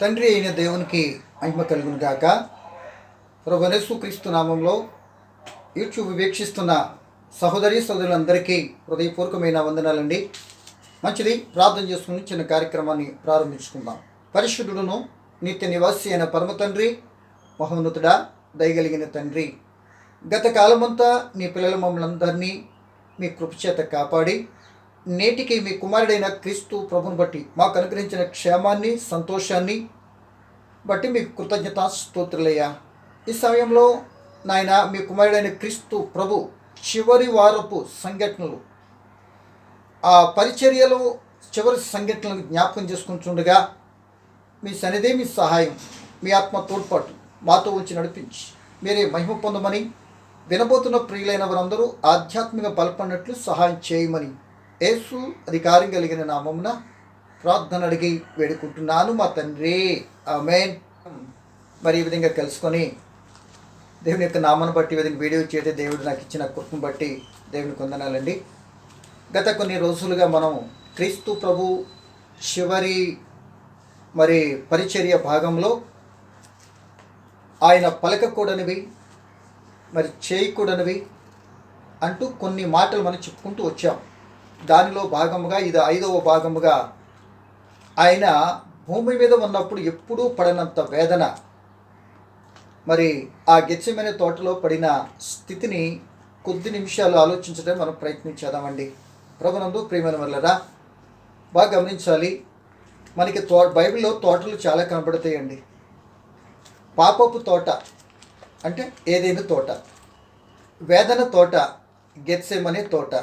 తండ్రి అయిన దేవునికి మహిమ కలుగును గాక. ప్రభువైన యేసుక్రీస్తు నామంలో యూట్యూబ్ వీక్షిస్తున్న సహోదరి సహోదరులందరికీ హృదయపూర్వకమైన వందనాలండి. మంచిది, ప్రార్థన చేసుకుని చిన్న కార్యక్రమాన్ని ప్రారంభించుకుందాం. పరిశుద్ధుడును నిత్య నివాసి అయిన పరమ తండ్రి, మహోన్నతుడా, దయగలిగిన తండ్రి, గత కాలమంతా నీ పిల్లల మమ్మల్ని అందరినీ మీ కృపచేత కాపాడి నేటికి మీ కుమారుడైన క్రీస్తు ప్రభుని బట్టి మాకు అనుగ్రహించిన క్షేమాన్ని, సంతోషాన్ని బట్టి మీకు కృతజ్ఞతా స్తోత్రులయ్యా. ఈ సమయంలో నాయన మీ కుమారుడైన క్రీస్తు ప్రభు చివరి వారపు సంఘటనలు, ఆ పరిచర్యలో చివరి సంఘటనలను జ్ఞాపకం చేసుకుంటుండగా మీ సన్నిధి, మీ సహాయం, మీ ఆత్మ తోడ్పాటు మాతో ఉంచి నడిపించి మీరే మహిమ పొందమని, వినబోతున్న ప్రియులైన వారందరూ ఆధ్యాత్మిక బలపడినట్లు సహాయం చేయమని యేసు అధికారం కలిగిన నామమున ప్రార్థన అడిగి వేడుకుంటున్నాను మా తండ్రి, ఆమేన్. మరి ఈ విధంగా కలుసుకొని దేవుని యొక్క నామాన్ని బట్టి ఈ విధంగా వీడియో చేయడం దేవుడు నాకు ఇచ్చిన కృపను బట్టి దేవునికి వందనాలండి. గత కొన్ని రోజులుగా మనం క్రీస్తు ప్రభు చివరి పరిచర్య భాగంలో ఆయన పలకకూడనివి, చేయకూడనివి అంటూ కొన్ని మాటలు మనం చెప్పుకుంటూ వచ్చాం. దానిలో భాగముగా ఇది 5వ భాగముగా ఆయన భూమి మీద ఉన్నప్పుడు ఎప్పుడూ పడనంత వేదన, ఆ గెత్సెమనే తోటలో పడిన స్థితిని కొద్ది నిమిషాలు ఆలోచించడం మనం ప్రయత్నించేద్దామండి. ప్రభునందు ప్రియమైన వాళ్ళరా, బాగా గమనించాలి. మనకి బైబిల్లో తోటలు చాలా కనబడతాయండి. పాపపు తోట అంటే ఏదైనా తోట, వేదన తోట గెత్సెమనే తోట,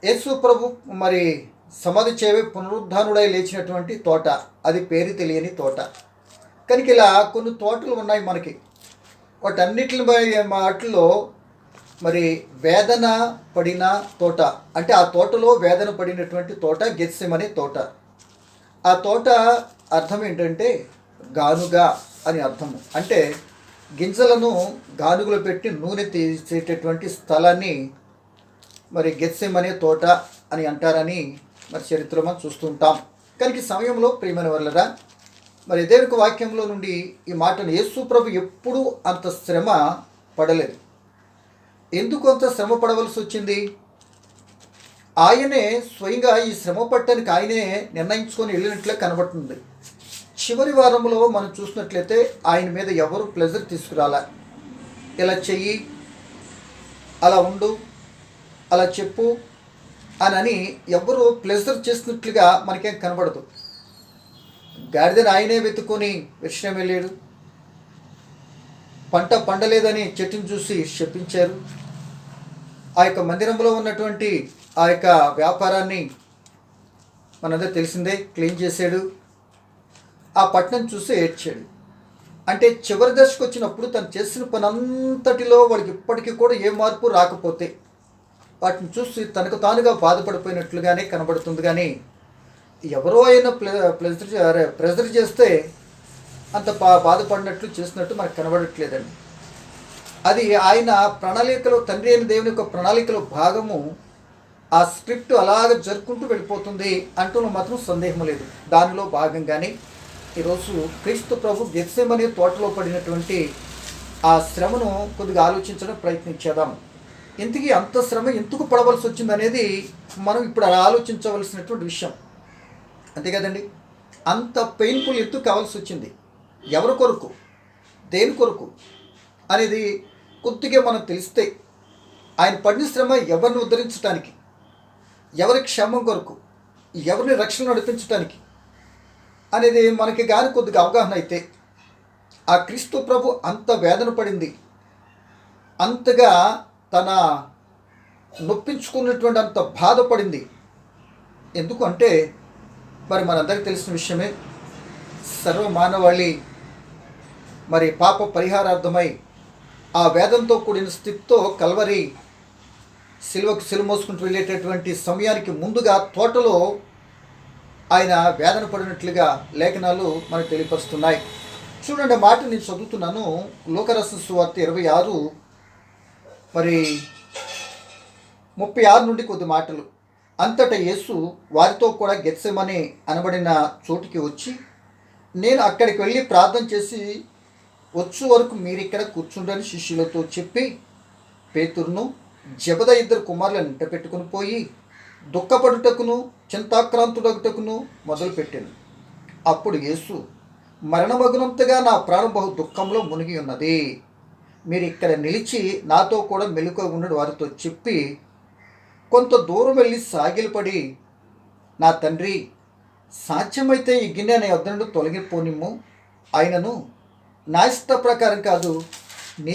యేసు ప్రభు సమాధి చేవి పునరుద్ధానుడై లేచినటువంటి తోట, అది పేరు తెలియని తోట. కనుక ఇలా కొన్ని తోటలు ఉన్నాయి మనకి. వాటిలో వేదన పడిన తోట అంటే ఆ తోటలో వేదన పడినటువంటి తోట గెత్సెమనే తోట. ఆ తోట అర్థం ఏంటంటే గానుగా అని అర్థము. అంటే గింజలను గానుగులో పెట్టి నూనె తీసేటటువంటి స్థలాన్ని గెత్సెమనే తోట అని అంటారని చరిత్రలో మనం చూస్తుంటాం. కనుక ఈ సమయంలో ప్రియమైన వాళ్ళరా, దేవుని వాక్యంలో నుండి ఈ మాటను, యేసు ప్రభు ఎప్పుడూ అంత శ్రమ పడలేదు. ఎందుకు అంత శ్రమ పడవలసి వచ్చింది? ఆయనే స్వయంగా ఈ శ్రమ పట్టడానికి ఆయనే నిర్ణయించుకొని వెళ్ళినట్లే కనబడుతుంది. చివరి వారంలో మనం చూసినట్లయితే ఆయన మీద ఎవరు ప్లెజర్ తీసుకురాలా. ఇలా చెయ్యి, అలా ఉండు, అలా చెప్పు అని ఎవరు ప్లెజర్ చేసినట్లుగా మనకేం కనబడదు. గాడిదని ఆయనే వెతుక్కొని విషయం వెళ్ళాడు. పంట పండలేదని చెట్టును చూసి శపించారు. ఆ యొక్క మందిరంలో ఉన్నటువంటి ఆ యొక్క వ్యాపారాన్ని మనందరూ తెలిసిందే, క్లీన్ చేశాడు. ఆ పట్టణం చూసి ఏడ్చాడు. అంటే చివరి దశకు వచ్చినప్పుడు తను చేసిన పని అంతటిలో వాడికి ఇప్పటికీ కూడా ఏ మార్పు రాకపోతే వాటిని చూసి తనకు తానుగా బాధపడిపోయినట్లుగానే కనబడుతుంది. కానీ ఎవరో అయినా ప్రెజర్ చేస్తే అంత బాధపడినట్లు చేసినట్టు మనకు కనబడట్లేదండి. అది ఆయన ప్రణాళికలో, తండ్రి అయిన దేవుని యొక్క ప్రణాళికలో భాగము. ఆ స్క్రిప్ట్ అలాగ జరుపుకుంటూ వెళ్ళిపోతుంది అంటూ మాత్రం సందేహం లేదు. దానిలో భాగంగానే ఈరోజు క్రీస్తు ప్రభు గెత్సెమనే తోటలో పడినటువంటి ఆ శ్రమను కొద్దిగా ఆలోచించడం ప్రయత్నించేద్దాం. ఇంతకీ అంత శ్రమ ఎందుకు పడవలసి వచ్చింది అనేది మనం ఇప్పుడు ఆలోచించవలసినటువంటి విషయం, అంతే కదండి. అంత పెయిన్ఫుల్ ఎందుకు కావాల్సి వచ్చింది, ఎవరి కొరకు, దేని కొరకు అనేది కొద్దిగా మనం తెలిస్తే, ఆయన పడిన శ్రమ ఎవరిని ఉద్ధరించడానికి, ఎవరి క్షేమం కొరకు, ఎవరిని రక్షణ నడిపించడానికి అనేది మనకి కానీ కొద్దిగా అవగాహన అయితే, ఆ క్రీస్తు ప్రభు అంత వేదన పడింది, అంతగా తన నొప్పించుకున్నటువంటి అంత బాధపడింది. ఎందుకు అంటే మనందరికీ తెలిసిన విషయమే, సర్వమానవాళి పాప పరిహారార్థమై ఆ వేదంతో కూడిన స్థితితో కల్వరి సిలువ మోసుకుంటూ వెళ్ళేటటువంటి సమయానికి ముందుగా తోటలో ఆయన వేదన పడినట్లుగా లేఖనాలు మనకు తెలియపరుస్తున్నాయి. చూడండి, మాట నేను చదువుతున్నాను. లోకరస సువార్త 26 36 నుండి కొద్ది మాటలు. అంతటా యేసు వారితో కూడా గెత్సెమనే అనబడిన చోటికి వచ్చి నేను అక్కడికి వెళ్ళి ప్రార్థన చేసి వచ్చు వరకు మీరు ఇక్కడ కూర్చుండని శిష్యులతో చెప్పి పేతురును జబద ఇద్దరు కుమారులను ఇంట పెట్టుకుని పోయి దుఃఖపడుటకును చింతాక్రాంతుడగుటకును మొదలుపెట్టాను. అప్పుడు యేసు, మరణమగునంతగా నా ప్రాణం బహు దుఃఖంలో మునిగి ఉన్నది. మీరు ఇక్కడ నిలిచి నాతో కూడా మెలకువగా ఉండడు వారితో చెప్పి కొంత దూరం వెళ్ళి సాగిలపడి, నా తండ్రి, సాధ్యమైతే ఈ గిన్నె నా యొద్ద నుండి తొలగిపోనిమ్ము, ఆయనను నా ఇష్ట ప్రకారం కాదు నీ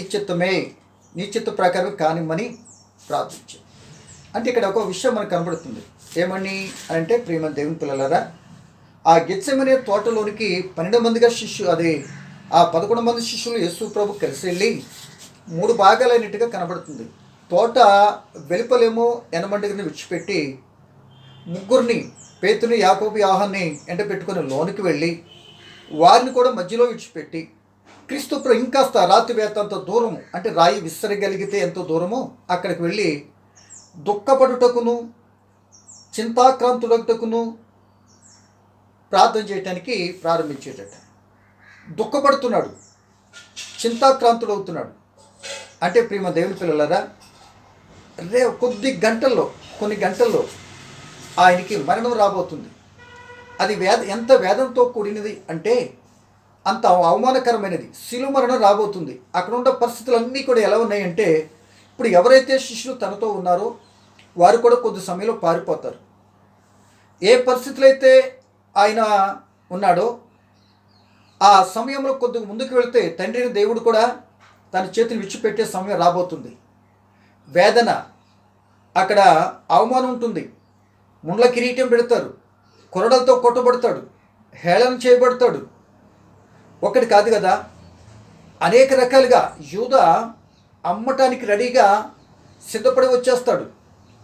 చిత్త ప్రకారం కానిమ్మని ప్రార్థించాను. అంటే ఇక్కడ ఒక విషయం మనకు కనబడుతుంది. ఏమని అంటే, ప్రియమైన దేవుని పిల్లలారా, ఆ గెత్సెమనే తోటలోనికి 12 మందిగా ఆ 11 మంది శిష్యులు యేసు ప్రభు కలిసి వెళ్ళి 3 భాగాలైనట్టుగా కనబడుతుంది. తోట వెలుపలేమో ఎనమండిని విడిచిపెట్టి ముగ్గురిని, పేతుని, యాకోబు, యోహాన్ని ఎంట పెట్టుకుని లోనికి వెళ్ళి వారిని కూడా మధ్యలో విడిచిపెట్టి క్రీస్తు ఇంకాస్త రాతి వేత అంత దూరము, అంటే రాయి విసరగలిగితే ఎంతో దూరమో అక్కడికి వెళ్ళి దుఃఖపడుటకును చింతాక్రాంతుడకుటకును ప్రార్థన చేయటానికి ప్రారంభించేటట. దుఃఖపడుతున్నాడు, చింతాక్రాంతుడు అవుతున్నాడు. అంటే ప్రియమ దేవుని పిల్లలారా, కొన్ని గంటల్లో ఆయనకి మరణం రాబోతుంది. అది ఎంత వేదంతో కూడినది అంటే అంత అవమానకరమైనది. శిలువ మరణం రాబోతుంది. అక్కడ ఉన్న పరిస్థితులు అన్నీ కూడా ఎలా ఉన్నాయంటే, ఇప్పుడు ఎవరైతే శిష్యులు తనతో ఉన్నారో వారు కూడా కొద్ది సమయంలో పారిపోతారు. ఏ పరిస్థితులు అయితే ఆయన ఉన్నాడో ఆ సమయంలో కొద్దిగా ముందుకు వెళితే తండ్రిని దేవుడు కూడా తన చేతిని విడిచిపెట్టే సమయం రాబోతుంది. వేదన, అక్కడ అవమానం ఉంటుంది, ముండ్ల కిరీటం పెడతారు, కొరడలతో కొట్టబడతాడు, హేళన చేయబడతాడు. ఒకటి కాదు కదా, అనేక రకాలుగా యూద అమ్మటానికి రెడీగా సిద్ధపడి వచ్చేస్తాడు.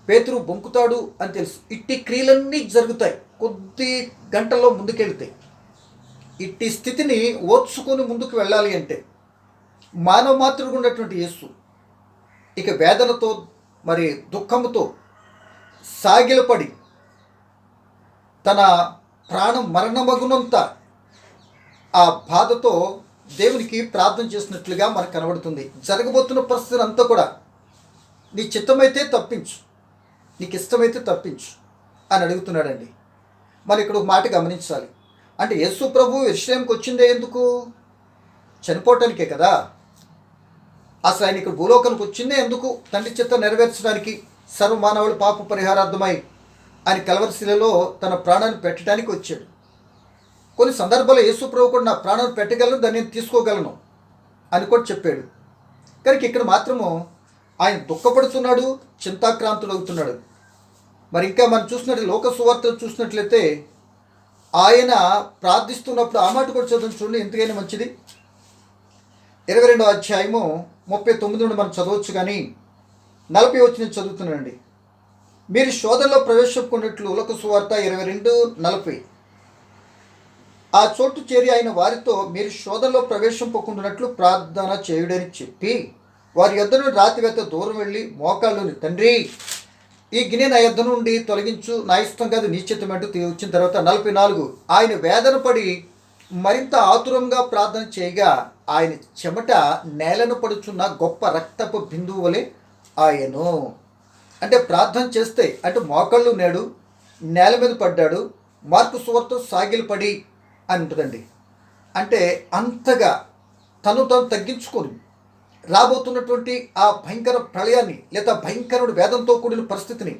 పేతురు బొంకుతాడు అని తెలుసు. ఇట్టి క్రియలన్నీ జరుగుతాయి కొద్ది గంటల్లో ముందుకెళ్తాయి. ఇట్టి స్థితిని ఓర్చుకొని ముందుకు వెళ్ళాలి అంటే మానవ మాతృగా ఉన్నటువంటి యేసు ఇక వేదనతో మరి దుఃఖముతో సాగిలపడి తన ప్రాణం మరణమగునంత ఆ బాధతో దేవునికి ప్రార్థన చేసినట్లుగా మనకు కనబడుతుంది. జరగబోతున్న పరిస్థితిని అంతా కూడా నీ చిత్తమైతే తప్పించు, నీకు ఇష్టమైతే తప్పించు అని అడుగుతున్నాడండి. మరి ఇక్కడ ఒక మాట గమనించాలి. అంటే యేసు ప్రభు యెరూషలేముకి వచ్చిందే ఎందుకు? చనిపోవటానికే కదా. అసలు ఆయన ఇక్కడ భూలోకానికి వచ్చిందే ఎందుకు? తండ్రి చిత్తం నెరవేర్చడానికి, సర్వమానవుల పాప పరిహారార్థమై ఆయన కల్వరిశిలలో తన ప్రాణాన్ని పెట్టడానికి వచ్చాడు. కొన్ని సందర్భాల్లో యేసు ప్రభు కూడా నా ప్రాణాన్ని పెట్టగలను, దాన్ని నేను తీసుకోగలను అని కూడా చెప్పాడు. కానీ ఇక్కడ మాత్రము ఆయన దుఃఖపడుతున్నాడు, చింతాక్రాంతుడు అవుతున్నాడు. మరి ఇంకా మనం చూసినట్టు లోక సువార్తలు చూసినట్లయితే ఆయన ప్రార్థిస్తున్నప్పుడు ఆ మాట కూడా చదువు చూడండి, ఎందుకైనా మంచిది. 22వ అధ్యాయము 39 నుండి మనం చదవచ్చు, కానీ 40 వచ్చి నేను చదువుతున్నానండి. మీరు శోధనలో ప్రవేశించుకున్నట్లు లోక సువార్త 22:40. ఆ చోటు చేరి ఆయన వారితో, మీరు శోధనలో ప్రవేశింపకుండానట్లు ప్రార్థన చేయుడని చెప్పి వారి యొద్ద నుండి రాతివేత దూరం వెళ్ళి మోకాళ్ళుని, తండ్రి, ఈ గిన్నె నా యొద్ద నుండి తొలగించు, నా ఇష్టం కాదు నీ చిత్తం అంటూ వచ్చిన తర్వాత 44 ఆయన వేదన పడి మరింత ఆతురంగా ప్రార్థన చేయగా ఆయన చెమట నేలను పడుచున్న గొప్ప రక్తపు బిందువు వలె ఆయను. అంటే ప్రార్థన చేస్తే అంటే మోకాళ్ళు నేడు నేల మీద పడ్డాడు, మార్కు సువార్త సాగిలపడి అని ఉంటుందండి. అంటే అంతగా తను తగ్గించుకొని రాబోతున్నటువంటి ఆ భయంకర ప్రళయాన్ని లేదా భయంకరుడు వేదంతో కూడిన పరిస్థితిని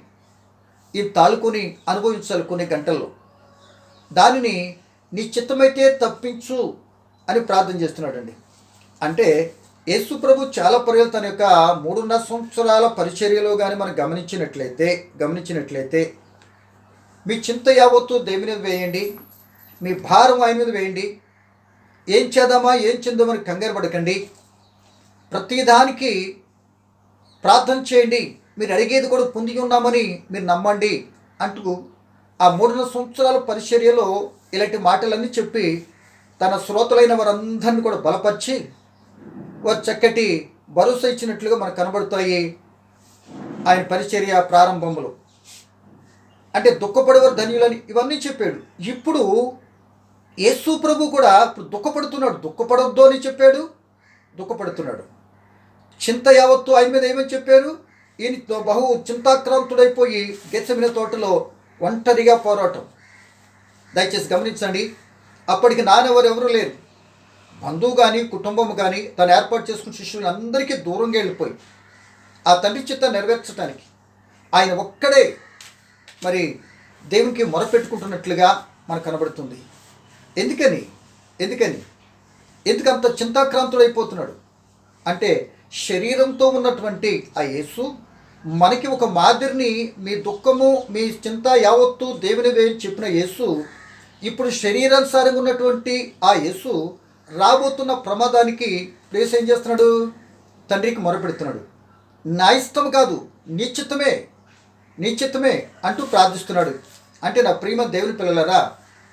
ఈ తాళుకొని అనుభవించాలి కొన్ని గంటల్లో. దానిని నీ చిత్తమైతే తప్పించు అని ప్రార్థన చేస్తున్నాడండి. అంటే యేసు ప్రభు చాలా పర్యాలు తన యొక్క 3.5 సంవత్సరాల పరిచర్యలో కానీ మనం గమనించినట్లయితే మీ చింత యావత్తు దేవుని మీద వేయండి, మీ భారం ఆయన మీద వేయండి, ఏం చేద్దామా ఏం చెందామని కంగారు పడకండి, ప్రతిదానికి ప్రార్థన చేయండి, మీరు అడిగేది కూడా పొంది ఉన్నామని మీరు నమ్మండి అంటూ ఆ 3.5 సంవత్సరాల పరిచర్యలో ఇలాంటి మాటలన్నీ చెప్పి తన శ్రోతలైన వారందరినీ కూడా బలపరిచి వారు చక్కటి భరోసా ఇచ్చినట్లుగా మనకు కనబడతాయి ఆయన పరిచర్య ప్రారంభంలో. అంటే దుఃఖపడేవారు ధన్యులని ఇవన్నీ చెప్పాడు. ఇప్పుడు యేసు ప్రభు కూడా ఇప్పుడు దుఃఖపడుతున్నాడు. దుఃఖపడొద్దు అని చెప్పాడు, దుఃఖపడుతున్నాడు. చింత యావత్తు ఆయన మీద ఏమని చెప్పారు? ఈయన బహు చింతాక్రాంతుడైపోయి గెత్సెమనే తోటలో ఒంటరిగా పోరాటం. దయచేసి గమనించండి, అప్పటికి ఎవరు లేరు. బంధువు కానీ కుటుంబం కానీ తను ఏర్పాటు చేసుకున్న శిష్యులందరికీ దూరంగా వెళ్ళిపోయి ఆ తండ్రి చిత్తాన్ని నెరవేర్చడానికి ఆయన ఒక్కడే మరి దేవునికి మొరపెట్టుకుంటున్నట్లుగా మనకు కనబడుతుంది. ఎందుకని ఎందుకని ఎందుకంత చింతాక్రాంతుడైపోతున్నాడు అంటే, శరీరంతో ఉన్నటువంటి ఆ యేసు మనకి ఒక మాదిరిని, మీ దుఃఖము మీ చింత యావత్తు దేవుని వేయని చెప్పిన యేసు ఇప్పుడు శరీరానుసారంగా ఉన్నటువంటి ఆ యేసు రాబోతున్న ప్రమాదానికి ప్లేస్ ఏం చేస్తున్నాడు? తండ్రికి మొరపెడుతున్నాడు. నా ఇష్టం కాదు, నిశ్చితమే అంటూ ప్రార్థిస్తున్నాడు. అంటే నా ప్రియమ దేవుని పిల్లలరా,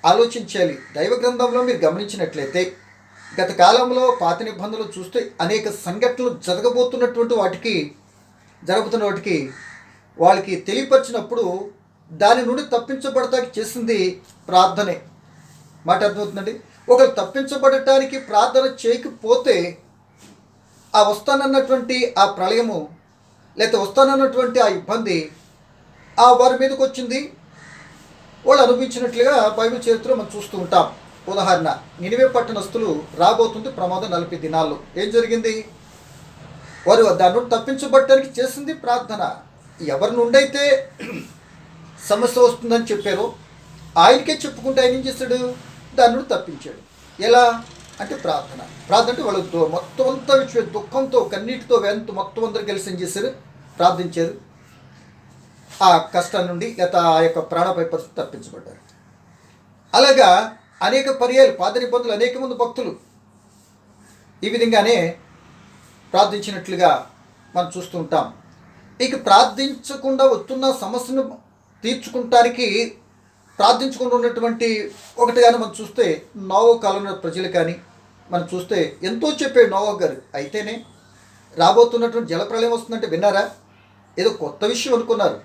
ఆలోచించాలి. దైవ గ్రంథంలో మీరు గమనించినట్లయితే గత కాలంలో పాత నిబంధనలు చూస్తే అనేక సంఘటనలు జరగబోతున్న వాటికి వాళ్ళకి తెలియపరిచినప్పుడు దాని నుండి తప్పించబడటానికి చేసింది ప్రార్థనే. మాట అర్థమవుతుందండి. ఒకరు తప్పించబడటానికి ప్రార్థన చేయకపోతే ఆ వస్తానన్నటువంటి ఆ ప్రళయము, లేకపోతే వస్తానన్నటువంటి ఆ ఇబ్బంది ఆ వారి మీదకి వచ్చింది. వాళ్ళు అనుభవించినట్లుగా బైబిల్ చరిత్రలో మనం చూస్తూ ఉంటాం. ఉదాహరణ, నినివే పట్టణస్తులు రాబోతుంది ప్రమాదం 40 దినాల్లో. ఏం జరిగింది? వారు దాని నుండి తప్పించబడటానికి చేసింది ప్రార్థన. ఎవరి నుండైతే సమస్య వస్తుందని చెప్పారో ఆయనకే చెప్పుకుంటే ఆయన ఏం చేశాడు? దాని నుండి తప్పించాడు. ఎలా అంటే ప్రార్థన అంటే వాళ్ళు మొత్తం అంతా దుఃఖంతో కన్నీటితో వేంతో మొత్తం అందరూ కలిసి ఏం చేశారు? ప్రార్థించారు. ఆ కష్టం నుండి లేదా ఆ యొక్క ప్రాణాపాయ పరిస్థితి తప్పించబడ్డారు. అలాగా అనేక పర్యాలు పాత నిబంధనలు అనేక మంది భక్తులు ఈ విధంగానే ప్రార్థించినట్లుగా మనం చూస్తూ ఉంటాం. ఇక ప్రార్థించకుండా వస్తున్న సమస్యను తీర్చుకుంటానికి ప్రార్థించకుండా ఉన్నటువంటి ఒకటిగానే మనం చూస్తే నోవా కాలంలో ప్రజలు కానీ మనం చూస్తే ఎంతో చెప్పాడు నోవా గారు. అయితేనే రాబోతున్నటువంటి జలప్రళయం వస్తుందంటే విన్నారా? ఏదో కొత్త విషయం అనుకున్నారు,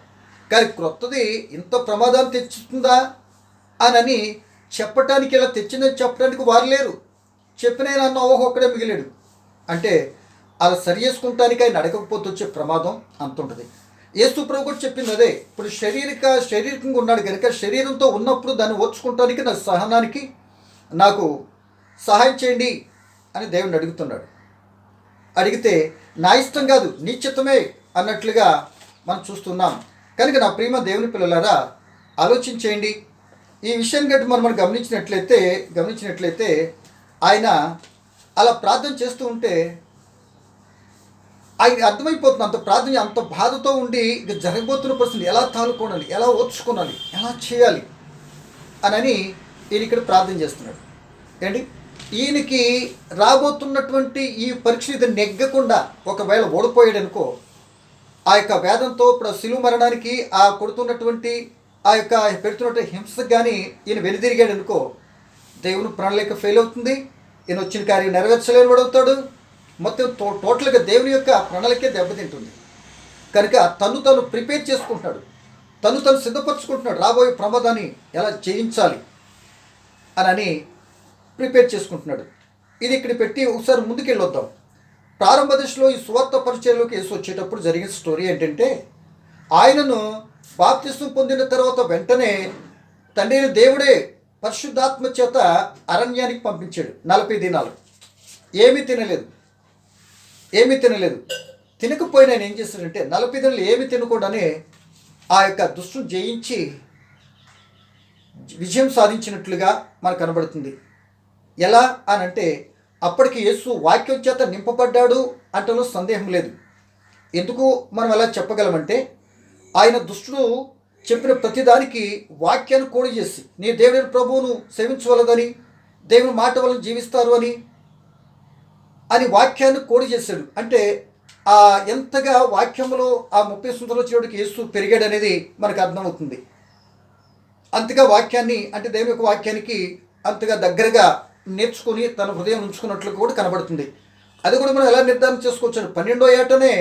కానీ క్రొత్తది ఇంత ప్రమాదాన్ని తెచ్చుతుందా అని చెప్పటానికి, ఇలా తెచ్చిందని చెప్పడానికి వారు లేరు. చెప్పిన నోవా ఒక్కడే మిగిలాడు. అంటే అలా సరి చేసుకుంటానికి ఆయన అడగకపోతే వచ్చే ప్రమాదం అంత ఉంటుంది. యేసు ప్రభు కూడా చెప్పింది అదే. ఇప్పుడు శారీరకంగా ఉన్నాడు కనుక శరీరంతో ఉన్నప్పుడు దాన్ని ఓర్చుకుంటానికి, నా సహనానికి నాకు సహాయం చేయండి అని దేవుడిని అడుగుతున్నాడు. అడిగితే నా ఇష్టం కాదు, నీ చిత్తమే అన్నట్లుగా మనం చూస్తున్నాం. కనుక నా ప్రియమ దేవుని పిల్లలారా, ఆలోచించేయండి. ఈ విషయం గట్టి మనం గమనించినట్లయితే ఆయన అలా ప్రార్థన చేస్తూ ఉంటే ఆయన అర్థమైపోతుంది. అంత ప్రార్థన, అంత బాధతో ఉండి ఇక జరగబోతున్న పరిస్థితి ఎలా తాలుకోనాలి, ఎలా ఓర్చుకోనాలి, ఎలా చేయాలి అని ఈయన ఇక్కడ ప్రార్థన చేస్తున్నాడు. ఏంటి ఈయనకి రాబోతున్నటువంటి ఈ పరీక్ష ఇది నెగ్గకుండా ఒకవేళ ఓడిపోయాడు అనుకో, ఆ యొక్క వేదంతో ఇప్పుడు శిలువ మరణానికి ఆ కొడుతున్నటువంటి ఆ యొక్క పెడుతున్నటువంటి హింసకు కానీ ఈయన వెనుదిరిగాడు అనుకో, దేవుని ప్రణాళిక ఫెయిల్ అవుతుంది. ఈయన వచ్చిన కార్యం నెరవేర్చలేని వాడవుతాడు. మొత్తం టోటల్గా దేవుని యొక్క ప్రణాళికే దెబ్బతింటుంది. కనుక తను ప్రిపేర్ చేసుకుంటున్నాడు, తను సిద్ధపరచుకుంటున్నాడు. రాబోయే ప్రమాదాన్ని ఎలా జయించాలి అని ప్రిపేర్ చేసుకుంటున్నాడు. ఇది ఇక్కడ పెట్టి ఒకసారి ముందుకెళ్ళొద్దాం. ప్రారంభ దశలో ఈ సువార్త పరిచయంలోకి యేసు వచ్చేటప్పుడు జరిగిన స్టోరీ ఏంటంటే, ఆయనను బాప్తిస్మం పొందిన తర్వాత వెంటనే తండ్రి దేవుడే పరిశుద్ధాత్మ చేత అరణ్యానికి పంపించాడు. 40 దినాలు ఏమీ తినలేదు. తినకపోయినా ఆయన ఏం చేస్తాడంటే 40 దినాలు ఏమి తినకుండానే ఆ యొక్క దుష్టును జయించి విజయం సాధించినట్లుగా మనకు కనబడుతుంది. ఎలా అనంటే, అప్పటికి యేసు వాక్యం చేత నింపబడ్డాడు అంటలో సందేహం లేదు. ఎందుకు మనం అలా చెప్పగలమంటే, ఆయన దుష్టుడు చెప్పిన ప్రతిదానికి వాక్యాన్ని కోడి చేసి, నీ దేవుని ప్రభువును సేవించవలదని, దేవుని మాట వలన జీవిస్తారు అని వాక్యాన్ని కోడి చేశాడు. అంటే ఎంతగా వాక్యంలో ఆ 30 సంవత్సరాల చివరికి యేసు పెరిగాడు అనేది మనకు అర్థమవుతుంది. అంతగా వాక్యాన్ని, అంటే దేవుని యొక్క వాక్యానికి అంతగా దగ్గరగా నేర్చుకుని తన హృదయం ఉంచుకున్నట్లు కూడా కనబడుతుంది. అది కూడా మనం ఎలా నిర్ధారణ చేసుకోవచ్చు? 12వ ఏటనే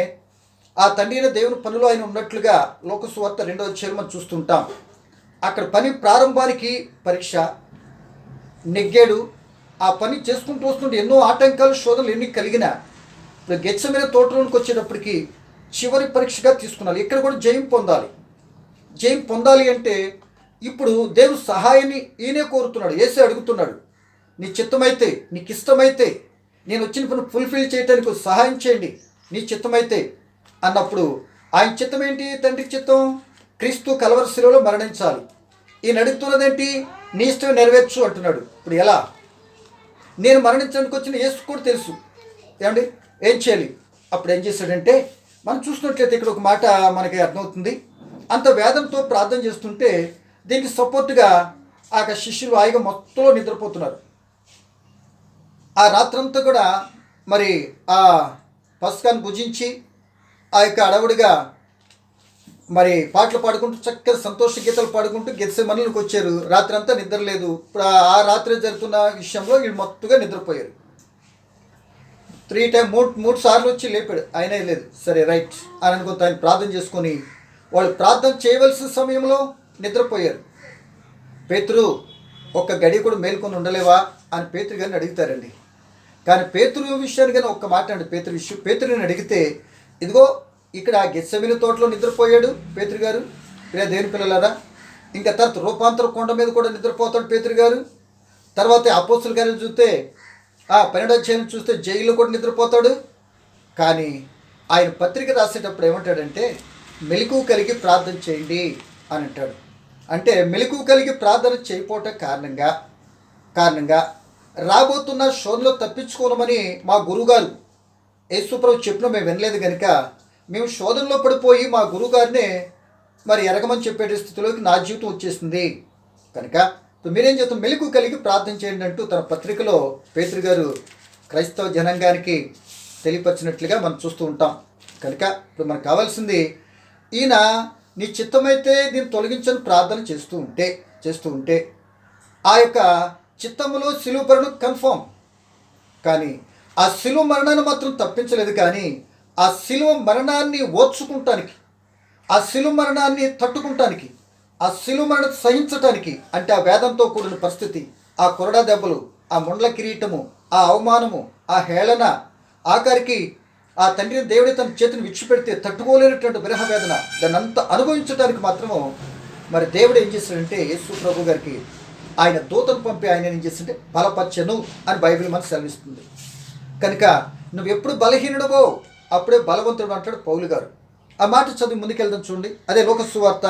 ఆ తండ్రి దేవుని పనిలో ఆయన ఉన్నట్లుగా లోకసువార్త 2వ అధ్యాయం మనం చూస్తుంటాం. అక్కడ పని ప్రారంభానికి పరీక్ష, నెగ్గాడు. ఆ పని చేసుకుంటూ వస్తుంటే ఎన్నో ఆటంకాలు శోధనలు ఎన్ని కలిగినా ఇప్పుడు గెత్సెమనే తోటలోనికి వచ్చేటప్పటికి చివరి పరీక్షగా తీసుకున్నాను. ఇక్కడ కూడా జయం పొందాలి. జయం పొందాలి అంటే ఇప్పుడు దేవుడు సహాయాన్ని ఈయనే కోరుతున్నాడు. యేసే అడుగుతున్నాడు, నీ చిత్తమైతే, నీకు ఇష్టమైతే నేను వచ్చిన పని ఫుల్ఫిల్ చేయడానికి సహాయం చేయండి, నీ చిత్తమైతే అన్నప్పుడు ఆయన చిత్తం ఏంటి? తండ్రి చిత్తం క్రీస్తు కలవరి శిలువలో మరణించాలి. ఈయన అడుగుతున్నదేంటి? నీ ఇష్టం నెరవేర్చు అంటున్నాడు. ఇప్పుడు ఎలా? నేను మరణించడానికి వచ్చిన యేసు కూడా తెలుసు ఏమండి ఏం చేయాలి. అప్పుడు ఏం చేశాడంటే, మనం చూసినట్లయితే ఇక్కడ ఒక మాట మనకి అర్థమవుతుంది. అంత వేదంతో ప్రార్థన చేస్తుంటే దీనికి సపోర్ట్గా ఆ శిష్యులు హాయిగా మొత్తంలో నిద్రపోతున్నారు. ఆ రాత్రంతా కూడా మరి ఆ పస్కాన్ని భుజించి ఆ యొక్క అడవుడిగా మరి పాటలు పాడుకుంటూ చక్కగా సంతోష గీతాలు పాడుకుంటూ గెత్సెమనేలోకి వచ్చారు. రాత్రి అంతా నిద్ర లేదు. ఇప్పుడు ఆ రాత్రి జరుగుతున్న విషయంలో వీళ్ళు మొత్తంగా నిద్రపోయారు. మూడు సార్లు వచ్చి లేపాడు, అయినా లేదు. సరే రైట్ అని అనుకుంటే ఆయన ప్రార్థన చేసుకొని వాళ్ళు ప్రార్థన చేయవలసిన సమయంలో నిద్రపోయారు. పేతురు ఒక్క గడి కూడా మేల్కొని ఉండలేవా అని పేతురు గారిని అడుగుతారండి. కానీ పేతురు విషయాన్ని కానీ ఒక్క మాట అండి. పేతురుని అడిగితే, ఇదిగో ఇక్కడ గెత్సెమనే తోటలో నిద్రపోయాడు పేతురు గారు. ఇలా దేవుని పిల్లలారా, ఇంకా తర్వాత రూపాంతర కొండ మీద కూడా నిద్రపోతాడు పేతురు గారు. తర్వాత అపోస్తుల గారిని చూస్తే 12వ అధ్యాయం చూస్తే జైల్లో కూడా నిద్రపోతాడు. కానీ ఆయన పత్రిక రాసేటప్పుడు ఏమంటాడంటే, మెలకువ కలిగి ప్రార్థన చేయండి అని అంటాడు. అంటే మెలకువ కలిగి ప్రార్థన చేయకపోవటం కారణంగా రాబోతున్న శోధనలో తప్పించుకోనమని మా గురువుగారు యేసుప్రభు చెప్పిన మేము వినలేదు కనుక మేము శోధనలో పడిపోయి మా గురువుగారినే మరి ఎరగమని చెప్పే స్థితిలోకి నా జీవితం వచ్చేసింది. కనుక ఇప్పుడు మీరేం చేస్తాం, మెలకువ కలిగి ప్రార్థన చేయండి అంటూ తన పత్రికలో పేతురు గారు క్రైస్తవ జనాంగానికి తెలియపరిచినట్లుగా మనం చూస్తూ ఉంటాం. కనుక ఇప్పుడు మనకు కావాల్సింది, ఈయన నీ చిత్తమైతే దీన్ని తొలగించని ప్రార్థన చేస్తూ ఉంటే ఆ యొక్క చిత్తములో శిలువ మరణం కన్ఫర్మ్. కానీ ఆ శిలువ మరణాన్ని మాత్రం తప్పించలేదు. కానీ ఆ శిలువ మరణాన్ని ఓర్చుకుంటానికి, ఆ శిలువ మరణాన్ని తట్టుకుంటానికి, ఆ శిలువ మరణం సహించటానికి, అంటే ఆ వేదంతో కూడిన పరిస్థితి, ఆ కొరడా దెబ్బలు, ఆ ముండ్ల కిరీటము, ఆ అవమానము, ఆ హేళన, ఆఖరికి ఆ తండ్రిని దేవుడి తన చేతిని విడిచిపెడితే తట్టుకోలేనటువంటి విరహ వేదన, దాన్ని అంతా అనుభవించడానికి మాత్రము మరి దేవుడు ఏం చేశాడంటే యేసు ప్రభు గారికి ఆయన దూతను పంపి ఆయన ఏం చేస్తుంటే బలపరచెను అని బైబిల్ మనకు సెలవిస్తుంది. కనుక నువ్వు ఎప్పుడు బలహీనుడవో అప్పుడే బలవంతుడు అంటాడు పౌలు గారు. ఆ మాట చదివి ముందుకెళ్దాం చూడండి. అదే లోక సువార్త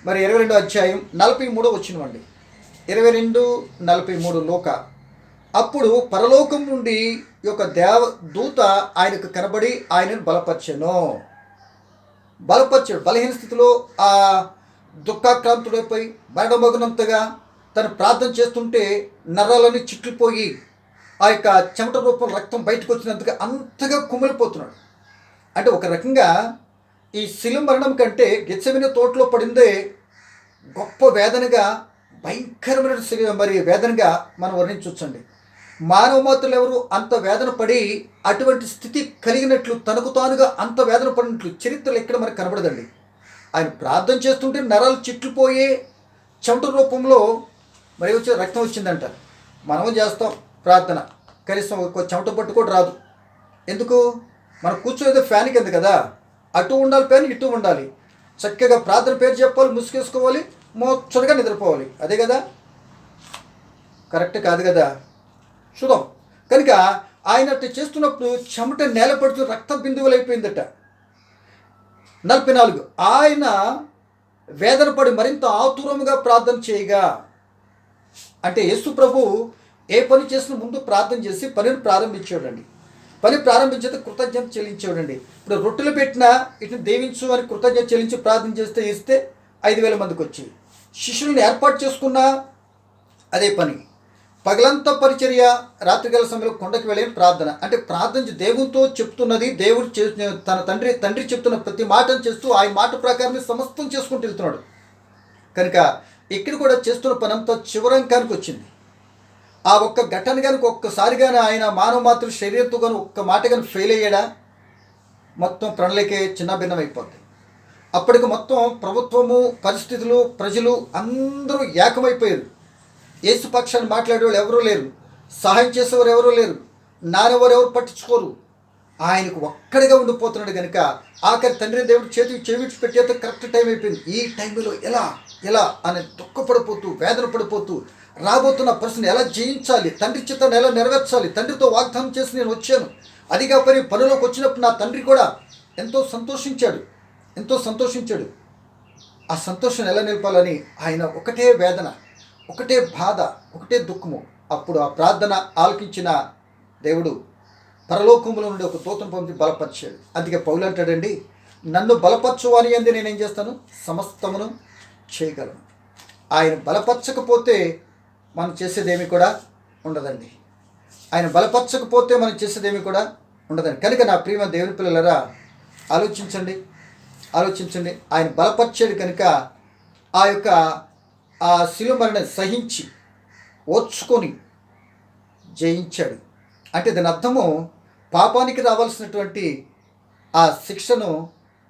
మరి 22వ అధ్యాయం 43వ వచనం. 22:43 లోక. అప్పుడు పరలోకం నుండి యొక్క దూత ఆయనకు కనబడి ఆయనను బలపరచెను. బలహీన స్థితిలో ఆ దుఃఖాక్రాంతుడైపోయి మరణమగునంతగా తను ప్రార్థన చేస్తుంటే నరాలన్నీ చిట్లిపోయి ఆ యొక్క చెమట రూపం రక్తం బయటకు వచ్చినందుకు అంతగా కుమిలిపోతున్నాడు. అంటే ఒక రకంగా ఈ శిలువ మరణం కంటే గెత్సెమనే తోటలో పడిందే గొప్ప వేదనగా, భయంకరమైన మరి వేదనగా మనం వర్ణించవచ్చండి. మానవ మాత్రులు ఎవరు అంత వేదన పడి అటువంటి స్థితి కలిగినట్లు, తనకు తానుగా అంత వేదన పడినట్లు చరిత్రలు ఎక్కడ మనకు కనబడదండి. ఆయన ప్రార్థన చేస్తుంటే నరాలు చిట్లిపోయే చెమట రూపంలో మరి వచ్చే రక్తం వచ్చిందంట. మనము చేస్తాం ప్రార్థన, కనీసం ఒక చెమట పట్టు కూడా రాదు. ఎందుకు? మనం కూర్చోేదో ఫ్యాన్ కింద కదా, అటు ఉండాలి ఫ్యాన్, ఇటు ఉండాలి. చక్కగా ప్రార్థన పేరు చెప్పాలి, ముసుగేసుకోవాలి, ముచ్చటగా నిద్రపోవాలి. అదే కదా? కరెక్ట్ కాదు కదా? చూద్దాం. కనుక ఆయన అట్లా చేస్తున్నప్పుడు చెమట నేల పడుతూ రక్త బిందువులు అయిపోయిందట. 44 ఆయన వేదన పడి మరింత ఆతురముగా ప్రార్థన చేయగా, అంటే యేసు ప్రభు ఏ పని చేసిన ముందు ప్రార్థన చేసి పనిని ప్రారంభించాడండి. పని ప్రారంభించేది కృతజ్ఞత చెల్లించాడండి. ఇప్పుడు రొట్టెలు పెట్టినా ఇటు దేవించు అని కృతజ్ఞత చెల్లించి ప్రార్థన ఇస్తే 5,000 మందికి వచ్చి శిష్యులను ఏర్పాటు చేసుకున్న అదే పని. పగలంతా పరిచర్య, రాత్రికాల సమయంలో కొండకి వెళ్ళిన ప్రార్థన. అంటే ప్రార్థన దేవునితో చెప్తున్నది, దేవుడు తన తండ్రి చెప్తున్న ప్రతి మాటను చేస్తూ ఆయన మాట ప్రకారమే సమస్తం చేసుకుంటూ వెళ్తున్నాడు. కనుక ఇక్కడ కూడా చేస్తున్న పని అంతా చివరంకానికి వచ్చింది. ఆ ఒక్క ఘటన కనుక ఒక్కసారి కానీ ఆయన మానవ మాత్రం శరీరంతో కానీ ఒక్క మాట కానీ ఫెయిల్ అయ్యాడా మొత్తం ప్రణాళికే చిన్న భిన్నం అయిపోద్ది. అప్పటికి మొత్తం ప్రభుత్వము, పరిస్థితులు, ప్రజలు అందరూ ఏకమైపోయారు. యేసు పక్షాన్ని మాట్లాడేవాళ్ళు ఎవరూ లేరు, సహాయం చేసేవారు ఎవరూ లేరు, నానెవరు ఎవరు పట్టించుకోరు. ఆయనకు ఒక్కడిగా ఉండిపోతున్నాడు కనుక ఆఖరి తండ్రి దేవుడు చేవిడ్చి పెట్టేంత కరెక్ట్ టైం అయిపోయింది. ఈ టైంలో ఎలా ఎలా అని దుఃఖపడిపోతూ వేదన పడిపోతూ రాబోతున్న ప్రశ్న ఎలా జయించాలి, తండ్రి చిత్తాన్ని ఎలా నెరవేర్చాలి, తండ్రితో వాగ్దానం చేసి నేను వచ్చాను, అదిగా పనిలోకి వచ్చినప్పుడు నా తండ్రి కూడా ఎంతో సంతోషించాడు. ఆ సంతోషం ఎలా నిలపాలని ఆయన ఒకటే వేదన, ఒకటే బాధ, ఒకటే దుఃఖము. అప్పుడు ఆ ప్రార్థన ఆలకించిన దేవుడు పరలోకములో నుండి ఒక దూతను పంపి బలపరిచాడు. అందుకే పౌలు అంటాడండి, నన్ను బలపరచువాని అంది నేనేం చేస్తాను, సమస్తమును చేయగలను. ఆయన బలపరచకపోతే మనం చేసేదేమి కూడా ఉండదండి. ఆయన బలపరచకపోతే మనం చేసేదేమి కూడా ఉండదండి. కనుక నా ప్రియమ దేవుని పిల్లలరా, ఆలోచించండి. ఆయన బలపరిచాడు కనుక ఆ శిలువ మరణం సహించి ఓర్చుకొని జయించాడు. అంటే దాని అర్థము పాపానికి రావాల్సినటువంటి ఆ శిక్షను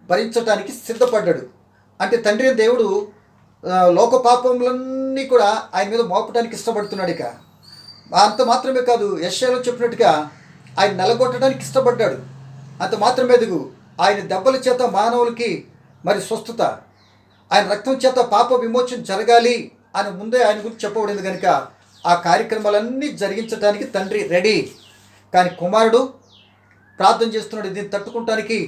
భరించడానికి సిద్ధపడ్డాడు. అంటే తండ్రి దేవుడు లోక పాపములన్నీ కూడా ఆయన మీద మోపడానికి ఇష్టపడుతున్నాడు. ఇక అంత మాత్రమే కాదు, యెషయాలో చెప్పినట్టుగా ఆయన నలగొట్టడానికి ఇష్టపడ్డాడు. అంత మాత్రమే ఎదుగు, ఆయన దెబ్బల చేత మానవులకి మరి స్వస్థత, ఆయన రక్తం చేత పాప విమోచన జరగాలి అని ముందే ఆయన గురించి చెప్పబడింది కనుక ఆ కార్యక్రమాలన్నీ జరిగించడానికి తండ్రి రెడీ. కానీ కుమారుడు ప్రార్థన చేస్తున్నాడు, దీన్ని తట్టుకుంటానికి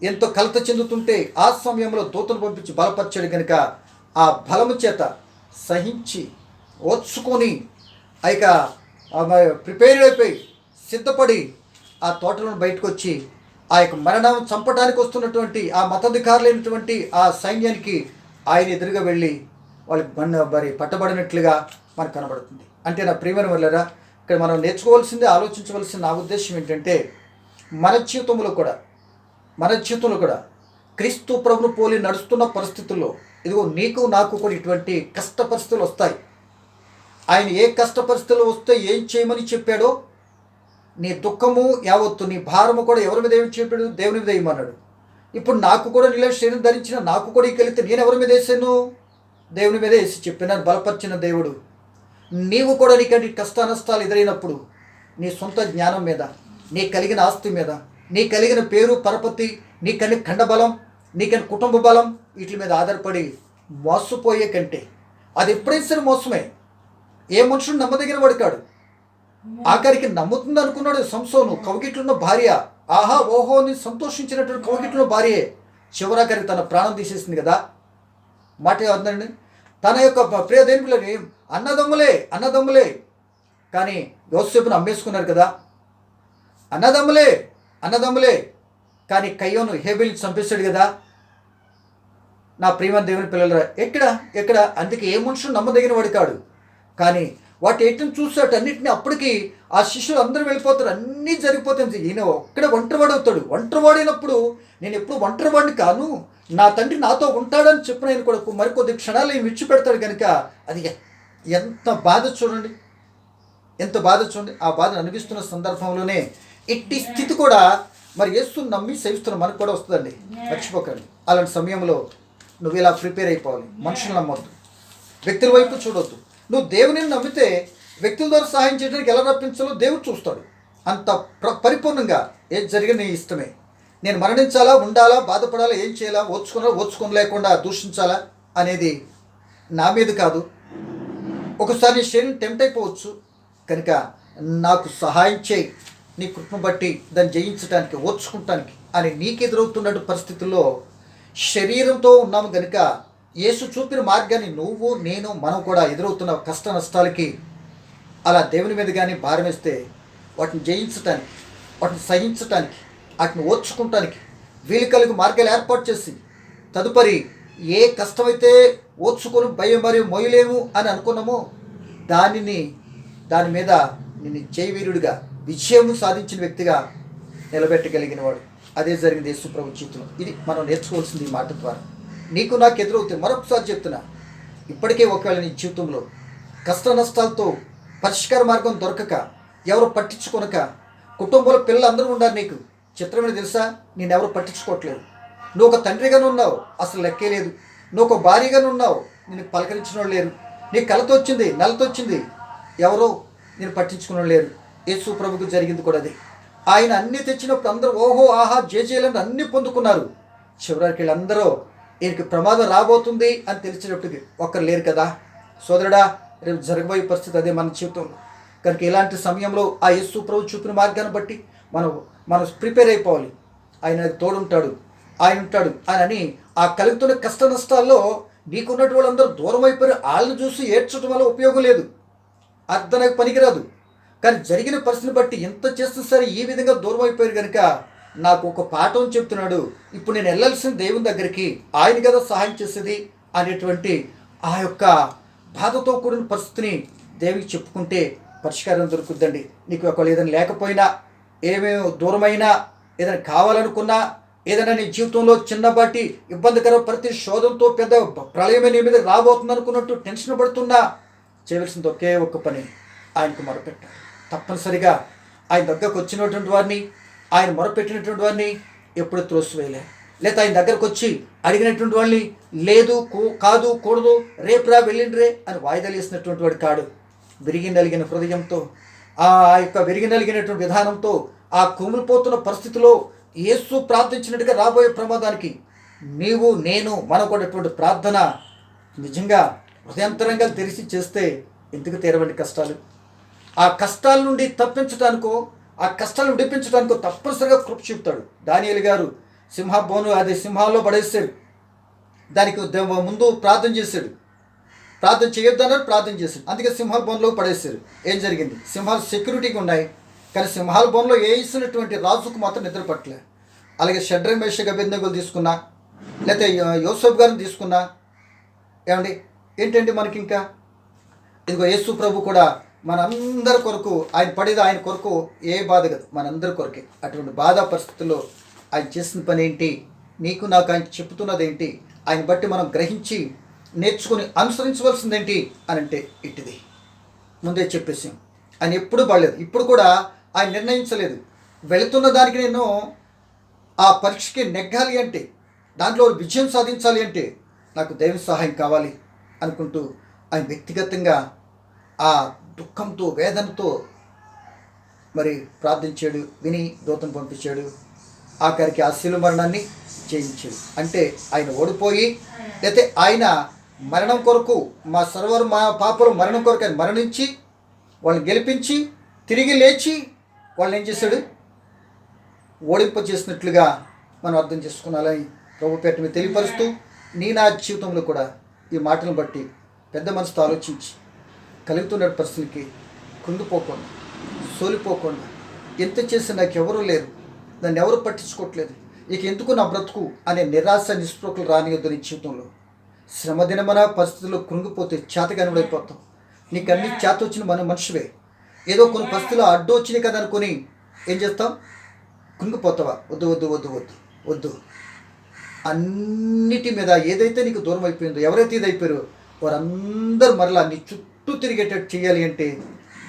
ఎంతో కలత చెందుతుంటే ఆ సమయంలో దూతను పంపించి బలపరిచాడు కనుక ఆ బలము చేత సహించి ఓర్చుకొని ఇక ప్రిపేర్ అయిపోయి సిద్ధపడి ఆ తోటలను బయటకు వచ్చి ఆ యొక్క మరణం చంపడానికి వస్తున్నటువంటి ఆ మతాధికారులైనటువంటి ఆ సైన్యానికి ఆయన ఎదురుగా వెళ్ళి వాళ్ళకి మరి పట్టబడినట్లుగా మనకు కనబడుతుంది. అంటే నా ప్రియమైన వాళ్ళరా, ఇక్కడ మనం నేర్చుకోవాల్సిందే, ఆలోచించవలసిన నా ఉద్దేశం ఏంటంటే మన జీవితంలో కూడా క్రీస్తు ప్రభును పోలి నడుస్తున్న పరిస్థితుల్లో ఇదిగో నీకు నాకు కూడా ఇటువంటి కష్ట పరిస్థితులు వస్తాయి. ఆయన ఏ కష్ట పరిస్థితులు వస్తే ఏం చేయమని చెప్పాడో, నీ దుఃఖము యావత్తు నీ భారము కూడా ఎవరి మీద ఏమి చెప్పాడు, దేవుని మీద వేయమన్నాడు. ఇప్పుడు నాకు కూడా నీళ్ళ శరీరం ధరించిన నాకు కూడా ఇకెళ్తే నేను ఎవరి మీద వేసాను, దేవుని మీద వేసి చెప్పినాను బలపరిచిన దేవుడు. నీవు కూడా నీకంటే కష్ట నష్టాలు ఎదురైనప్పుడు నీ సొంత జ్ఞానం మీద, నీ కలిగిన ఆస్తి మీద, నీ కలిగిన పేరు పరపతి, నీకని ఖండబలం, నీకని కుటుంబ బలం, వీటి మీద ఆధారపడి మోసపోయే కంటే అది ఎప్పుడైనా సరే మోసమే. ఏ మనుషుడు నమ్మదగిన వాడు కాడు. ఆఖరికి నమ్ముతుంది అనుకున్నాడు సంసోను, కవగిట్లున్న భార్య, ఆహా ఓహో అని సంతోషించినటువంటి కవగిట్లున్న భార్యే చివరాఖరికి తన ప్రాణం తీసేసింది కదా. మాట అందండి, తన యొక్క ప్రియదేని పిల్లని అన్నదమ్ములే కానీ యోసేపును అమ్మేసుకున్నారు కదా. అన్నదమ్ములే కానీ కయ్యోను హేబెల్ని చంపేశాడు కదా. నా ప్రియమైన దేవుని పిల్లల ఎక్కడ అందుకే ఏ మనుషులు నమ్మదగిన వాడు కాడు. కానీ వాటి ఎట్టును చూసాడు అన్నింటినీ, అప్పటికి ఆ శిష్యులు అందరూ వెళ్ళిపోతారు, అన్నీ జరిగిపోతాయి. ఈయన ఒక్కడే ఒంటరివాడు అవుతాడు. ఒంటరివాడైనప్పుడు నేను ఎప్పుడు ఒంటరివాడిని కాను, నా తండ్రి నాతో ఉంటాడని చెప్పిన ఆయన కూడా మరికొద్ది క్షణాలు ఆయన విడిచిపెడతాడు కనుక అది ఎంత బాధ చూడండి. ఆ బాధను అనిపిస్తున్న సందర్భంలోనే ఇట్టి స్థితి కూడా మరి యేసుని నమ్మి సేవిస్తున్న మనకు కూడా వస్తుందండి, మర్చిపోకండి. అలాంటి సమయంలో నువ్వు ఇలా ప్రిపేర్ అయిపోవాలి. మనుషులు నమ్మొద్దు, వ్యక్తుల వైపు చూడొద్దు. నువ్వు దేవుని నమ్మితే వ్యక్తుల ద్వారా సహాయం చేయడానికి ఎలా రప్పించాలో దేవుడు చూస్తాడు. అంత పరిపూర్ణంగా ఏది జరిగిన నీ ఇష్టమే. నేను మరణించాలా, ఉండాలా, బాధపడాలా, ఏం చేయాలా, ఓర్చుకోలేకుండా దూషించాలా అనేది నా మీద కాదు. ఒకసారి నీ శరీరం టెంప్ట్ అయిపోవచ్చు కనుక నాకు సహాయం చేయి, నీ కృపను బట్టి దాన్ని జయించడానికి, ఓర్చుకుంటానికి అని నీకు ఎదురవుతున్న పరిస్థితుల్లో శరీరంతో ఉన్నాము కనుక యేసు చూపిన మార్గాన్ని నువ్వు నేను మనం కూడా ఎదురవుతున్న కష్ట నష్టాలకి అలా దేవుని మీద కానీ భారం వేస్తే వాటిని జయించటానికి, వాటిని సహించటానికి, వాటిని ఓర్చుకుంటానికి వీలు కలిగి మార్గాలు ఏర్పాటు చేసి తదుపరి ఏ కష్టమైతే ఓర్చుకొని భయం మరియు మొయ్యలేము అని అనుకున్నామో దాని మీద నిన్ను జయవీరుడిగా విజయం సాధించిన వ్యక్తిగా నిలబెట్టగలిగిన వాడు. అదే జరిగింది యేసు ప్రభు జీవితంలో. ఇది మనం నేర్చుకోవాల్సింది ఈ మాట ద్వారా. నీకు నాకు ఎదురవుతాయి. మరొకసారి చెప్తున్నా, ఇప్పటికే ఒకవేళ నీ జీవితంలో కష్ట నష్టాలతో పరిష్కార మార్గం దొరకక, ఎవరు పట్టించుకొనక, కుటుంబంలో పిల్లలు అందరూ ఉన్నారు. నీకు చిత్రమైన తెలుసా, నేనెవరు పట్టించుకోవట్లేదు. నువ్వు ఒక తండ్రిగానే ఉన్నావు, అసలు లెక్కే లేదు. నువ్వు ఒక భార్యగానే ఉన్నావు, నేను పలకరించిన వాళ్ళు లేరు. నీ కలతో వచ్చింది, నలతో వచ్చింది, ఎవరో నేను పట్టించుకుని లేరు. యేసు ప్రభుకు జరిగింది కూడా అది. ఆయన అన్నీ తెచ్చినప్పుడు అందరూ ఓహో ఆహా జేజేలని అన్నీ పొందుకున్నారు. చివరికి వీళ్ళందరూ ఈయనకి ప్రమాదం రాబోతుంది అని తెలిసినప్పటికీ ఒక్కరు లేరు కదా. సోదరుడా, రేపు జరగబోయే పరిస్థితి అదే మన జీవితంలో. కనుక ఇలాంటి సమయంలో ఆ యేసు ప్రభు చూపిన మార్గాన్ని బట్టి మనం ప్రిపేర్ అయిపోవాలి. ఆయన తోడుంటాడు, ఆయన ఉంటాడు అని. ఆ కలుగుతున్న కష్ట నష్టాల్లో నీకున్నటువంటి వాళ్ళందరూ దూరం అయిపోయి వాళ్ళని చూసి ఏడ్చడం వల్ల ఉపయోగం లేదు, అర్థానికి పనికిరాదు. కానీ జరిగిన పరిస్థితిని బట్టి ఎంత చేస్తే సరే ఈ విధంగా దూరం అయిపోయారు కనుక నాకు ఒక పాఠం చెప్తున్నాడు. ఇప్పుడు నేను వెళ్ళాల్సిన దేవుని దగ్గరికి, ఆయన కదా సహాయం చేసేది అనేటువంటి ఆ యొక్క బాధతో కూడిన పరిస్థితిని దేవునికి చెప్పుకుంటే పరిష్కారం దొరుకుద్దండి. నీకు ఒకవేళ ఏదైనా లేకపోయినా, ఏమేమి దూరమైనా, ఏదైనా కావాలనుకున్నా, ఏదైనా నీ జీవితంలో చిన్నపాటి ఇబ్బందికర ప్రతి శోధంతో పెద్ద ప్రళయమే నీ మీద రాబోతుంది అనుకున్నట్టు టెన్షన్ పడుతున్నా చేయవలసింది ఒకే ఒక్క పని, ఆయనకు మొరపెట్టాలి. తప్పనిసరిగా ఆయన దగ్గరకు వచ్చినటువంటి వారిని, ఆయన మొరపెట్టినటువంటి వారిని ఎప్పుడు త్రోసివేయలే. లేదా ఆయన దగ్గరకు వచ్చి అడిగినటువంటి వాళ్ళని లేదు, కాదు, కూడదు, రేపురా వెళ్ళిండ్రే అని వాయిదాలు వేసినటువంటి వాడు కాడు. విరిగి నలిగిన హృదయంతో, ఆ యొక్క విరిగి నలిగినటువంటి విధానంతో, ఆ కుమిలిపోతున్న పరిస్థితిలో యేసు ప్రార్థించినట్టుగా రాబోయే ప్రమాదానికి నీవు నేను మనకున్నటువంటి ప్రార్థన నిజంగా హృదయంతరంగా తెరిచి చేస్తే ఎందుకు తీరవండి కష్టాలు. ఆ కష్టాల నుండి తప్పించడానికో, ఆ కష్టాలను విడిపించడానికో తప్పనిసరిగా కృప చూపుతాడు. దానియేలు గారు సింహాల్లో పడేసాడు. దానికి ముందు ప్రార్థన చేశాడు. ప్రార్థన చేయొద్దన్నారు, ప్రార్థన చేశాడు. అందుకే సింహాల బోన్లో పడేశారు. ఏం జరిగింది? సింహాలు సెక్యూరిటీగా ఉన్నాయి, కానీ సింహాల బోన్లో వేసినటువంటి రాజుకు మాత్రం నిద్ర పట్టలే. అలాగే షడ్రక్ మేషక్ అబేద్నెగోలు తీసుకున్నా, లేకపోతే యోసేపు గారిని తీసుకున్నా, ఏమండి ఏంటండి మనకి ఇంకా ఇదిగో యేసు ప్రభు కూడా మనందరి కొరకు, ఆయన పడేది ఆయన కొరకు ఏ బాధ కదా, మనందరి కొరకే. అటువంటి బాధా పరిస్థితుల్లో ఆయన చేసిన పని ఏంటి, నీకు నాకు ఆయన చెప్తున్నది ఏంటి, ఆయన బట్టి మనం గ్రహించి నేర్చుకుని అనుసరించవలసిందేంటి అని అంటే ఇట్టిది. ముందే చెప్పేసాం. ఆయన ఎప్పుడు బాగలేదు, ఇప్పుడు కూడా ఆయన నిర్ణయించలేదు. వెళుతున్న దానికి నేను ఆ పరీక్షకి నెగ్గాలి అంటే, దాంట్లో విజయం సాధించాలి అంటే నాకు దైవ సహాయం కావాలి అనుకుంటూ ఆయన వ్యక్తిగతంగా ఆ దుఃఖంతో, వేదనతో మరి ప్రార్థించాడు. విని దూతను పంపించాడు. ఆఖరికి ఆ శిలువ మరణాన్ని జయించాడు. అంటే ఆయన ఓడిపోయి, లేకపోతే ఆయన మరణం కొరకు, మా పాపలు మరణం కొరకు ఆయన మరణించి వాళ్ళని గెలిపించి తిరిగి లేచి వాళ్ళని ఏం చేశాడు, ఓడింపజేసినట్లుగా మనం అర్థం చేసుకున్నాలని ప్రభు పేట మీద తెలియపరుస్తూ, నా జీవితంలో కూడా ఈ మాటలను బట్టి పెద్ద మనసుతో ఆలోచించి కలుగుతున్న పరిస్థితికి కుంగిపోకుండా, సోలిపోకుండా, ఎంత చేసి నాకు ఎవరూ లేరు, నన్ను ఎవరు పట్టించుకోవట్లేదు, ఇక ఎందుకు నా బ్రతుకు అనే నిరాశ నిస్పృహలు రానియొద్దు. నీ జీవితంలో శ్రమదినమన పరిస్థితుల్లో కృంగిపోతే చేతగానివైపోతాం. నీకు అన్ని చేత వచ్చిన మనుషువే. ఏదో కొన్ని పరిస్థితుల్లో అడ్డు వచ్చినాయి కదా అనుకుని ఏం చేస్తాం, కృంగిపోతావా? వద్దు వద్దు వద్దు వద్దు వద్దు. అన్నిటి మీద ఏదైతే నీకు దూరం అయిపోయిందో, ఎవరైతే ఇది అయిపోయారో వారందరూ మరలా నీ చుట్టూ తిరిగేటట్టు చేయాలి అంటే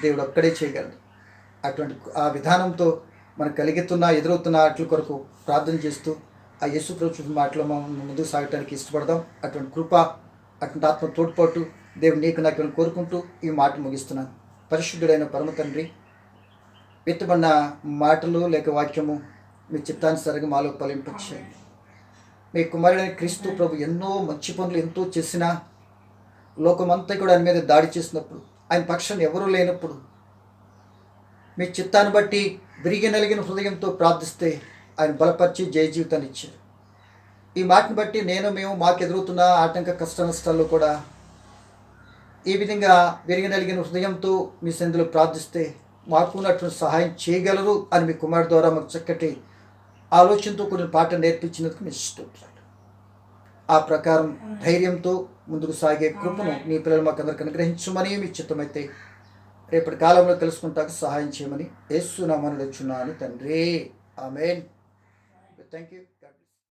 దేవుడు ఒక్కడే చేయగలడు. అటువంటి ఆ విధానంతో మనకు ఎదురవుతున్న వాటి కొరకు ప్రార్థన చేస్తూ ఆ యేసు ప్రభు మాటలో మనం ముందుకు సాగటానికి ఇష్టపడదాం. అటువంటి కృప, అటువంటి ఆత్మ తోడ్పాటు దేవుడు నీకు నాకు కోరుకుంటూ ఈ మాట ముగిస్తున్నాను. పరిశుద్ధుడైన పరమ తండ్రి, విత్తబడిన మాటలు లేక వాక్యము మీ చిత్తానుసారంగా మాలో ఫలింపచేయండి. మీ కుమారుడైన క్రీస్తు ప్రభు ఎన్నో మంచి పనులు ఎంతో చేసినా, లోకమంతా కూడా ఆయన మీద దాడి చేసినప్పుడు, ఆయన పక్షాన్ని ఎవరూ లేనప్పుడు మీ చిత్తాన్ని బట్టి విరిగి నలిగిన హృదయంతో ప్రార్థిస్తే ఆయన బలపరిచి జయ జీవితాన్ని ఇచ్చారు. ఈ మాటను బట్టి మేము మాకు ఎదురవుతున్న ఆటంక కష్ట నష్టాల్లో కూడా ఈ విధంగా విరిగి నలిగిన హృదయంతో మీ సన్నిధిలో ప్రార్థిస్తే మాకు ఉన్నటువంటి సహాయం చేయగలరు అని మీ కుమారుడు ద్వారా మాకు చక్కటి ఆలోచనతో కొన్ని పాట నేర్పించినందుకు మీ స్తోత్రాలు. ఆ ప్రకారం ధైర్యంతో ముందుకు సాగే కృపను మీ పిల్లలు మాకు అందరికి అనుగ్రహించమని మీ చిత్తమైతే రేపటి కాలంలో తెలుసుకుంటాక సహాయం చేయమని యేసు నామములో అడుగుచున్నాను తండ్రి. ఆమేన్. Thank you.